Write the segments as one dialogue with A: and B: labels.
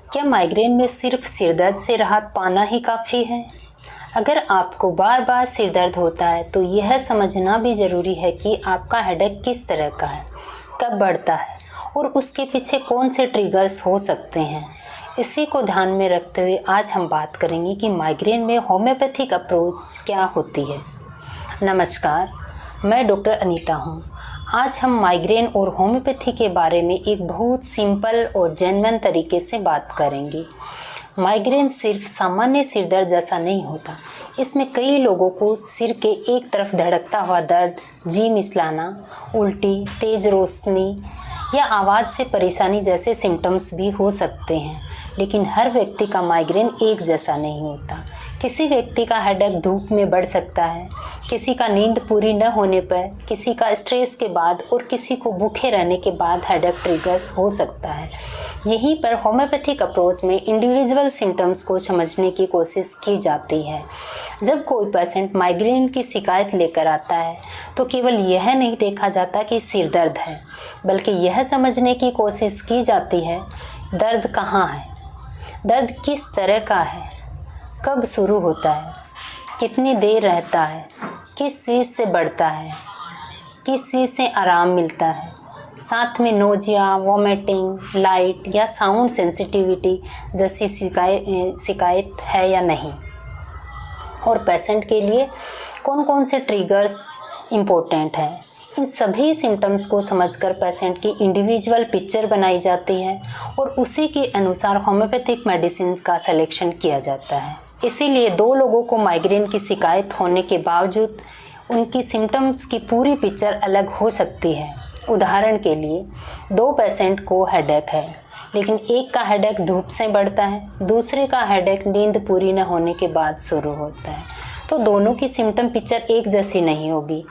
A: क्या माइग्रेन में सिर्फ सिरदर्द से राहत पाना ही काफ़ी है? अगर आपको बार बार सिरदर्द होता है तो यह समझना भी ज़रूरी है कि आपका हेडेक किस तरह का है, कब बढ़ता है और उसके पीछे कौन से ट्रिगर्स हो सकते हैं। इसी को ध्यान में रखते हुए आज हम बात करेंगे कि माइग्रेन में होम्योपैथिक अप्रोच क्या होती है। नमस्कार, मैं डॉक्टर अनीता हूँ। आज हम माइग्रेन और होम्योपैथी के बारे में एक बहुत सिंपल और जेन्युइन तरीके से बात करेंगे। माइग्रेन सिर्फ सामान्य सिर दर्द जैसा नहीं होता। इसमें कई लोगों को सिर के एक तरफ धड़कता हुआ दर्द, जी मिचलाना, उल्टी, तेज रोशनी या आवाज़ से परेशानी जैसे सिम्टम्स भी हो सकते हैं। लेकिन हर व्यक्ति का माइग्रेन एक जैसा नहीं होता। किसी व्यक्ति का हेडेक धूप में बढ़ सकता है, किसी का नींद पूरी न होने पर, किसी का स्ट्रेस के बाद और किसी को भूखे रहने के बाद हेडेक ट्रिगर्स हो सकता है। यहीं पर होम्योपैथिक अप्रोच में इंडिविजुअल सिम्टम्स को समझने की कोशिश की जाती है। जब कोई पेशेंट माइग्रेन की शिकायत लेकर आता है तो केवल यह नहीं देखा जाता कि सिर दर्द है, बल्कि यह समझने की कोशिश की जाती है दर्द कहाँ है, दर्द किस तरह का है, कब शुरू होता है, कितनी देर रहता है, किस चीज़ से बढ़ता है, किस चीज़ से आराम मिलता है, साथ में नोजिया, वोमिटिंग, लाइट या साउंड सेंसिटिविटी जैसी शिकायत है या नहीं, और पेशेंट के लिए कौन कौन से ट्रिगर्स इम्पोर्टेंट है। इन सभी सिम्टम्स को समझकर पेशेंट की इंडिविजुअल पिक्चर बनाई जाती है और उसी के अनुसार होम्योपैथिक मेडिसिन का सिलेक्शन किया जाता है। इसीलिए दो लोगों को माइग्रेन की शिकायत होने के बावजूद उनकी सिम्टम्स की पूरी पिक्चर अलग हो सकती है। उदाहरण के लिए, दो पेशेंट को हेडेक है, लेकिन एक का हेडेक धूप से बढ़ता है, दूसरे का हेडेक नींद पूरी न होने के बाद शुरू होता है, तो दोनों की सिम्टम पिक्चर एक जैसी नहीं होगी।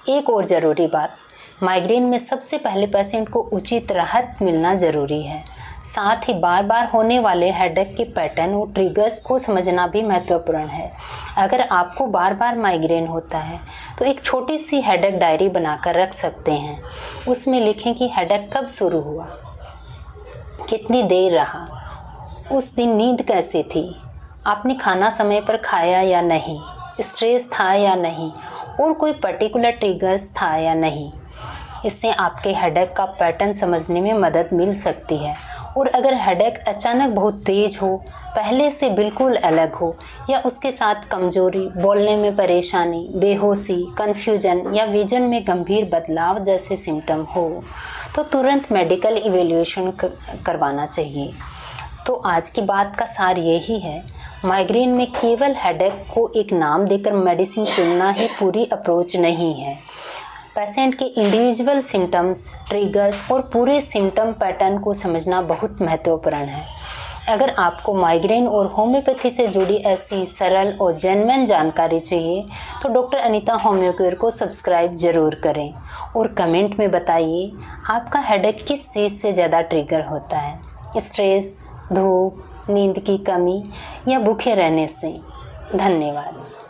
A: एक और ज़रूरी बात, माइग्रेन में सबसे पहले पेशेंट को उचित राहत मिलना ज़रूरी है। साथ ही बार बार होने वाले हेडेक के पैटर्न और ट्रिगर्स को समझना भी महत्वपूर्ण है। अगर आपको बार बार माइग्रेन होता है तो एक छोटी सी हेडेक डायरी बनाकर रख सकते हैं। उसमें लिखें कि हेडेक कब शुरू हुआ, कितनी देर रहा, उस दिन नींद कैसी थी, आपने खाना समय पर खाया या नहीं, स्ट्रेस था या नहीं, और कोई पर्टिकुलर ट्रिगर्स था या नहीं। इससे आपके हेडेक का पैटर्न समझने में मदद मिल सकती है। और अगर हेडेक अचानक बहुत तेज हो, पहले से बिल्कुल अलग हो, या उसके साथ कमजोरी, बोलने में परेशानी, बेहोशी, कन्फ्यूजन या विजन में गंभीर बदलाव जैसे सिम्टम हो, तो तुरंत मेडिकल इवैल्यूएशन करवाना चाहिए। तो आज की बात का सार यही है, माइग्रेन में केवल हेडेक को एक नाम देकर मेडिसिन चुनना ही पूरी अप्रोच नहीं है। पेशेंट के इंडिविजुअल सिम्टम्स, ट्रिगर्स और पूरे सिम्टम पैटर्न को समझना बहुत महत्वपूर्ण है। अगर आपको माइग्रेन और होम्योपैथी से जुड़ी ऐसी सरल और जेन्युइन जानकारी चाहिए तो डॉक्टर अनीता होम्योकेयर को सब्सक्राइब ज़रूर करें और कमेंट में बताइए आपका हेडेक किस चीज़ से ज़्यादा ट्रिगर होता है, स्ट्रेस, धूप, नींद की कमी या भूखे रहने से। धन्यवाद।